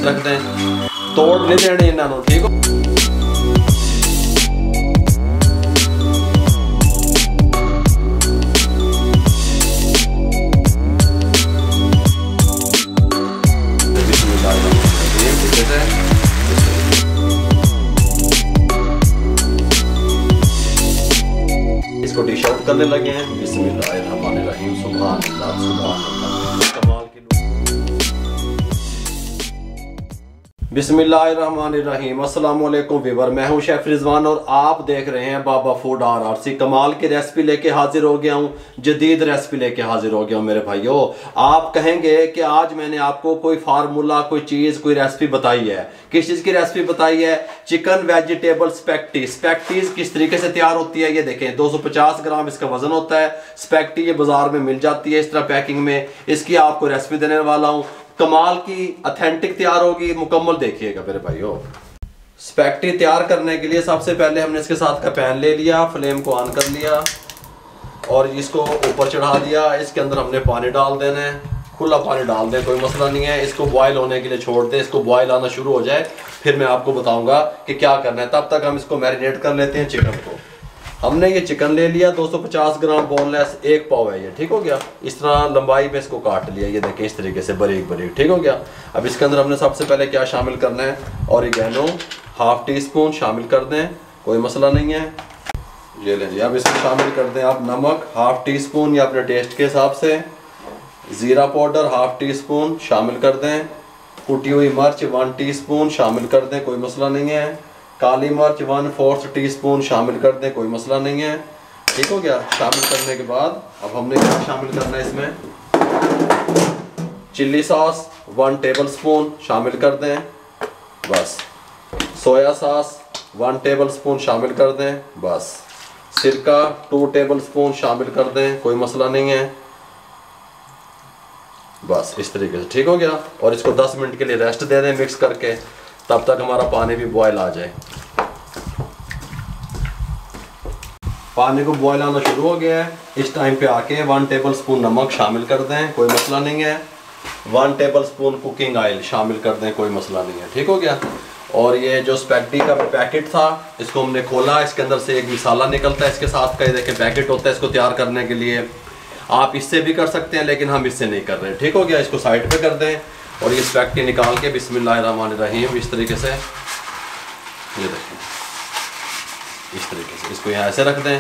रख दें, तोड़ नहीं देने इन्होंने, ठीक हो। इसको डिश आउट करने लगे हैं। बिस्मिल्लाहिर्रहमानिर्रहीम, सुभान अल्लाह, सुभान अल्लाह, कमाल की। बिस्मिल्लाहिर्रहमानिर्रहीम, अस्सलाम वालेकुम व्यूअर, मैं हूं शेफ रिजवान और आप देख रहे हैं बाबा फूड RRC। कमाल की रेसिपी लेके हाजिर हो गया हूं, जदीद रेसिपी लेके हाजिर हो गया हूं मेरे भाइयों। आप कहेंगे कि आज मैंने आपको कोई फार्मूला, कोई चीज़, कोई रेसिपी बताई है। किस चीज़ की रेसिपी बताई है? Chicken vegetable spaghetti. स्पैगेटीज किस तरीके से तैयार होती है ये देखें। 250 ग्राम इसका वजन होता है। स्पैगेटी ये बाजार में मिल जाती है इस तरह पैकिंग में। इसकी आपको रेसिपी देने वाला हूँ, कमाल की, ऑथेंटिक तैयार होगी, मुकम्मल देखिएगा मेरे भाइयों। स्पैगेटी तैयार करने के लिए सबसे पहले हमने इसके साथ का पैन ले लिया, फ्लेम को ऑन कर लिया और इसको ऊपर चढ़ा दिया। इसके अंदर हमने पानी डाल देना है, खुला पानी डाल दें, कोई मसला नहीं है। इसको बॉयल होने के लिए छोड़ दें, इसको बॉयल आना शुरू हो जाए फिर मैं आपको बताऊंगा कि क्या करना है। तब तक हम इसको मैरिनेट कर लेते हैं चिकन को। हमने ये चिकन ले लिया 250 ग्राम बोनलेस, 1 पाव है ये, ठीक हो गया। इस तरह लंबाई में इसको काट लिया, ये देखें इस तरीके से बारीक बारीक, ठीक हो गया। अब इसके अंदर हमने सबसे पहले क्या शामिल करना है, ऑरिगेनो ½ टीस्पून शामिल कर दें, कोई मसला नहीं है। ये ले जी, अब इसमें शामिल कर दें आप नमक ½ टीस्पून या अपने टेस्ट के हिसाब से। ज़ीरा पाउडर ½ टीस्पून शामिल कर दें। कुटी हुई मिर्च 1 टीस्पून शामिल कर दें, कोई मसला नहीं है। काली मिर्च 1/4 टीस्पून शामिल कर दें, कोई मसला नहीं है, ठीक हो गया। शामिल करने के बाद अब हमने क्या शामिल करना है इसमें, चिल्ली सॉस 1 टेबलस्पून शामिल कर दें, बस। सोया सॉस 1 टेबलस्पून शामिल कर दें, बस। सिरका 2 टेबलस्पून शामिल कर दें, कोई मसला नहीं है, बस इस तरीके से, ठीक हो गया। और इसको 10 मिनट के लिए रेस्ट दे दें मिक्स करके, तब तक हमारा पानी भी बॉयल आ जाए। पानी को बॉयल आना शुरू हो गया है। इस टाइम पे आके 1 टेबलस्पून नमक शामिल कर दें, कोई मसला नहीं है। 1 टेबलस्पून कुकिंग ऑयल शामिल कर दें, कोई मसला नहीं है, ठीक हो गया। और ये जो स्पैगेटी का पैकेट था इसको हमने खोला, इसके अंदर से एक मसाला निकलता है इसके साथ का, ये देखें पैकेट होता है इसको तैयार करने के लिए। आप इससे भी कर सकते हैं लेकिन हम इससे नहीं कर रहे, ठीक हो गया। इसको साइड पे कर दें और ये स्पैगेटी निकाल के बिस्मिल्लाहिर्रहमानिर्रहीम इस तरीके से, ये देखें इस तरीके से इसको यहाँ ऐसे रख दें,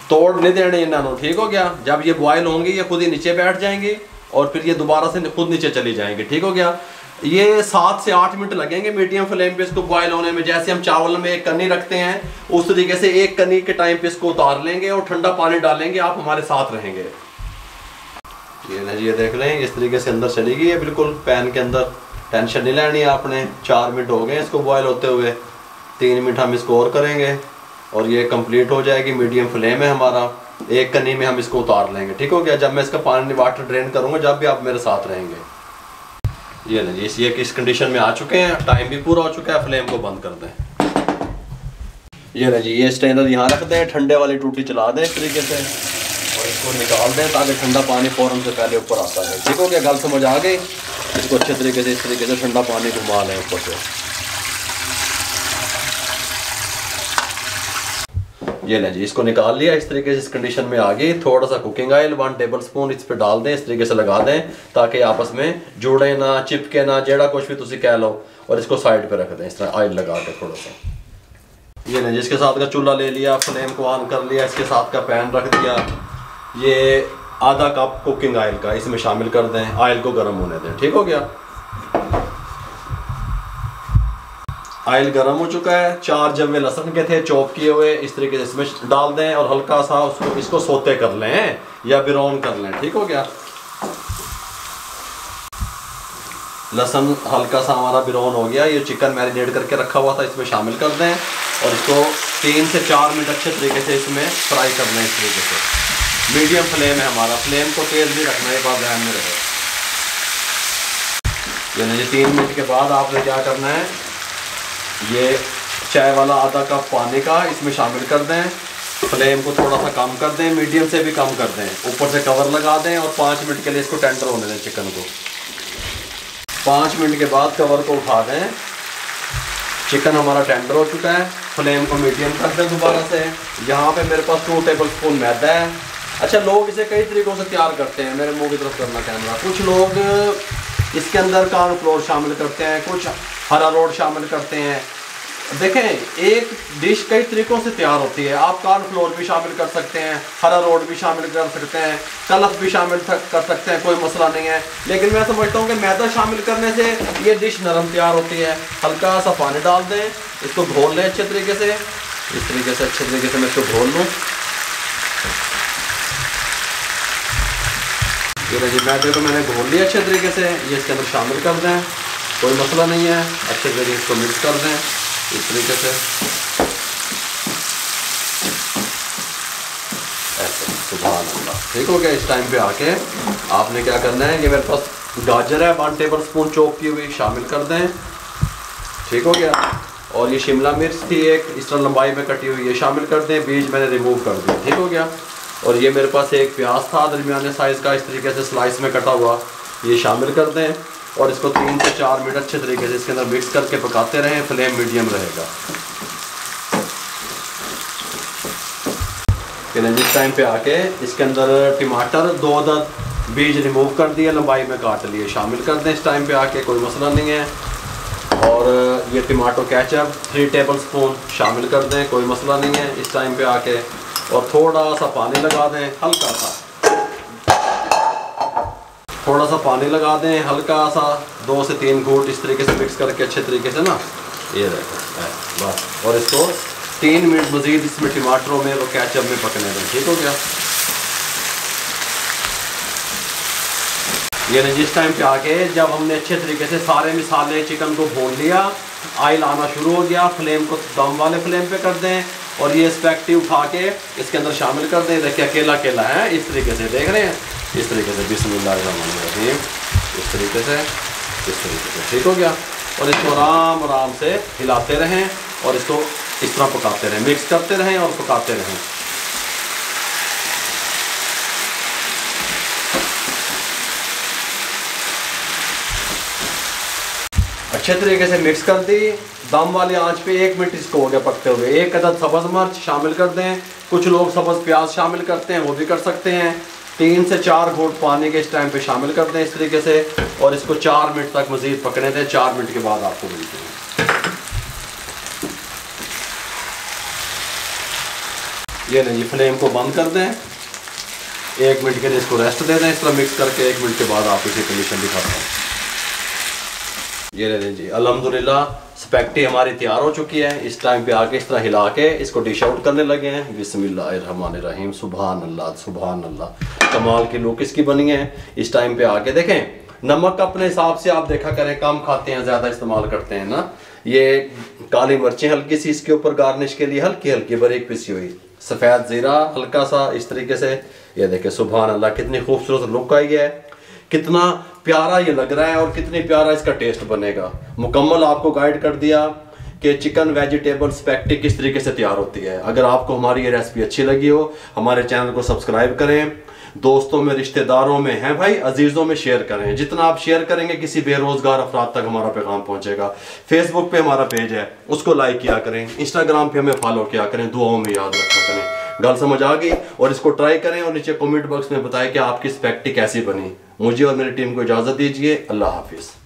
तोड़ नहीं देने इन्होंने, ठीक हो गया। जब ये बॉयल होंगी ये खुद ही नीचे बैठ जाएंगी और फिर ये दोबारा से खुद नीचे चली जाएंगी, ठीक हो गया। ये 7 से 8 मिनट लगेंगे मीडियम फ्लेम पे इसको बॉयल होने में। जैसे हम चावल में एक कन्नी रखते हैं उस तरीके से एक कन्नी के टाइम पे इसको उतार लेंगे और ठंडा पानी डालेंगे, आप हमारे साथ रहेंगे। ये देख लें इस तरीके से अंदर चली गई है बिल्कुल पैन के अंदर, टेंशन नहीं लेनी है आपने। 4 मिनट हो गए इसको बॉयल होते हुए, 3 मिनट हम इसको और करेंगे और ये कंप्लीट हो जाएगी। मीडियम फ्लेम है हमारा, एक कन्नी में हम इसको उतार लेंगे, ठीक हो गया। जब मैं इसका पानी वाटर ड्रेन करूँगा जब भी आप मेरे साथ रहेंगे। ये नहीं, ये किस कंडीशन में आ चुके हैं, टाइम भी पूरा हो चुका है, फ्लेम को बंद कर दें। ये ना जी, ये स्ट्रेनर यहाँ रख दें, ठंडे वाली टूटी चला दें इस तरीके से और इसको निकाल दें ताकि ठंडा पानी फ़ौरन से पहले ऊपर आता है, ठीक हो गया। गल समझ आ गई। इसको अच्छे तरीके से इस तरीके से ठंडा पानी घुमा लें ऊपर से। ये लें जी, इसको निकाल लिया इस तरीके से, इस कंडीशन में आ गई। थोड़ा सा कुकिंग ऑयल 1 टेबलस्पून इस पर डाल दें, इस तरीके से लगा दें ताकि आपस में जुड़े ना, चिपके ना, जेड़ा कुछ भी तुसी कह लो। और इसको साइड पे रख दें इस तरह ऑयल लगा के थोड़ा सा। ये लें जी, इसके साथ का चूल्हा ले लिया, फ्लेम को ऑन कर लिया, इसके साथ का पैन रख दिया। ये आधा कप कुकिंग ऑयल का इसमें शामिल कर दें, ऑयल को गर्म होने दें, ठीक हो गया। ऑयल गर्म हो चुका है। 4 जवे लहसुन के थे चॉप किए हुए, इस तरीके से इसमें डाल दें और हल्का सा इसको सोते कर लें या ब्राउन कर लें, ठीक हो गया। लहसुन हल्का सा हमारा ब्राउन हो गया। ये चिकन मैरिनेट करके रखा हुआ था इसमें शामिल कर दें और इसको 3 से 4 मिनट अच्छे तरीके से इसमें फ्राई कर लें इस तरीके से। मीडियम फ्लेम है हमारा, फ्लेम को तेज नहीं रखना, ये बात ध्यान में रहे। यानी 3 मिनट के बाद आपने क्या करना है, ये चाय वाला आधा कप पानी का इसमें शामिल कर दें। फ्लेम को थोड़ा सा कम कर दें, मीडियम से भी कम कर दें, ऊपर से कवर लगा दें और 5 मिनट के लिए इसको टेंडर होने दें चिकन को। 5 मिनट के बाद कवर को उठा दें। चिकन हमारा टेंडर हो चुका है। फ्लेम को मीडियम कर दें दोबारा से। यहाँ पे मेरे पास 2 टेबल स्पून मैदा है। अच्छा, लोग इसे कई तरीक़ों से तैयार करते हैं। मेरे मुंह की तरफ करना कैमरा। कुछ लोग इसके अंदर कॉर्नफ्लोर शामिल करते हैं, कुछ अरारोट शामिल करते हैं। देखें, एक डिश कई तरीक़ों से तैयार होती है। आप कॉर्नफ्लोर भी शामिल कर सकते हैं, अरारोट भी शामिल कर सकते हैं, कलफ भी शामिल कर सकते हैं, कोई मसला नहीं है। लेकिन मैं समझता हूँ कि मैदा शामिल करने से ये डिश नरम तैयार होती है। हल्का सा पानी डाल दें, इसको घोल लें अच्छे तरीके से। इस तरीके से अच्छे तरीके से मैं इसको घोल लूँ। ये जी मैदे को मैंने घोल लिया अच्छे तरीके से। ये इसके अंदर शामिल कर दें, कोई मसला नहीं है। अच्छे तरीके से इसको मिक्स कर दें इस तरीके से, ऐसे। सुभान अल्लाह। ठीक हो गया। इस टाइम पे आके आपने क्या करना है, ये मेरे पास गाजर है 1 टेबल स्पून चॉप की हुई, शामिल कर दें। ठीक हो गया। और ये शिमला मिर्च थी एक, इस तरह लंबाई में कटी हुई, ये शामिल कर दें। बीज मैंने रिमूव कर दिया। ठीक हो गया। और ये मेरे पास एक प्याज था दरमियाने साइज़ का, इस तरीके से स्लाइस में कटा हुआ, ये शामिल कर दें। और इसको 3 से 4 मिनट अच्छे तरीके से इसके अंदर मिक्स करके पकाते रहें। फ्लेम मीडियम रहेगा। फिर जिस टाइम पे आके इसके अंदर टमाटर 2 अदद बीज रिमूव कर दिए, लंबाई में काट लिए, शामिल कर दें। इस टाइम पे आके कोई मसला नहीं है। और ये टमाटो केचप 3 टेबल स्पून शामिल कर दें, कोई मसला नहीं है। इस टाइम पे आके और थोड़ा सा पानी लगा दें, हल्का सा, थोड़ा सा पानी लगा दें, हल्का सा 2 से 3 घूंट इस तरीके से मिक्स करके अच्छे तरीके से ना, ये देखो बस। और इसको 3 मिनट मज़ीद इसमें टमाटरों में और केचप में पकने दें। ठीक हो गया। ये नहीं, जिस टाइम पे आके जब हमने अच्छे तरीके से सारे मसाले चिकन को भून लिया, ऑयल आना शुरू हो गया, फ्लेम को दम वाले फ्लेम पे कर दें। और ये स्पैगेटी उठा के इसके अंदर शामिल कर दें। देखिए अकेला अकेला है, इस तरीके से देख रहे हैं, इस तरीके से। बिस्मिल्लाहिर्रहमानिर्रहीम। इस तरीके से, इस तरीके से। ठीक हो गया। और इसको आराम आराम से हिलाते रहें और इसको इस तरह पकाते रहें, मिक्स करते रहें और पकाते रहें। अच्छे तरीके से मिक्स कर दी। दम वाली आंच पे 1 मिनट इसको हो गया पकते हुए। 1 अदद सब्ज़ मिर्च शामिल कर दें। कुछ लोग सब्ज़ प्याज शामिल करते हैं, वो भी कर सकते हैं। 3 से 4 घूंट पानी के इस टाइम पे शामिल कर दें इस तरीके से। और इसको 4 मिनट तक मज़ीद पकने दें। 4 मिनट के बाद आपको मिलते हैं। ये नहीं, फ्लेम को बंद कर दें। 1 मिनट के लिए इसको रेस्ट दे दें। इस तरह मिक्स करके 1 मिनट के बाद आप इसे कंडीशन दिखाते हैं। ये ले लें जी, अल्हम्दुलिल्लाह स्पैगेटी हमारी तैयार हो चुकी है। इस टाइम पे आके इस तरह हिला के इसको डिश आउट करने लगे हैं। बिस्मिल्लाहिर्रहमानिर्रहीम। सुभान अल्लाह, सुभान अल्लाह। कमाल की लुक इसकी बनी है। इस टाइम पे आके देखें, नमक अपने हिसाब से आप देखा करें, कम खाते हैं ज़्यादा इस्तेमाल करते हैं ना। ये काली मिर्चें हल्की सी इसके ऊपर गार्निश के लिए, हल्की हल्की बारीक पिसी हुई, सफ़ेद ज़ीरा हल्का सा इस तरीके से। ये देखें, सुभान अल्लाह, कितनी खूबसूरत लुक आई है, कितना प्यारा ये लग रहा है और कितनी प्यारा इसका टेस्ट बनेगा। मुकम्मल आपको गाइड कर दिया कि चिकन वेजिटेबल स्पैगेटी किस तरीके से तैयार होती है। अगर आपको हमारी ये रेसिपी अच्छी लगी हो, हमारे चैनल को सब्सक्राइब करें, दोस्तों में, रिश्तेदारों में, हैं भाई, अजीज़ों में शेयर करें। जितना आप शेयर करेंगे किसी बेरोज़गार अफराद तक हमारा पैगाम पहुंचेगा। फेसबुक पे हमारा पेज है, उसको लाइक किया करें। इंस्टाग्राम पे हमें फॉलो किया करें। दुआओं में याद रखा करें। गल समझ आ गई? और इसको ट्राई करें और नीचे कमेंट बॉक्स में बताएं कि आपकी स्पैगेटी कैसी बनी। मुझे और मेरी टीम को इजाज़त दीजिए। अल्लाह हाफिज़।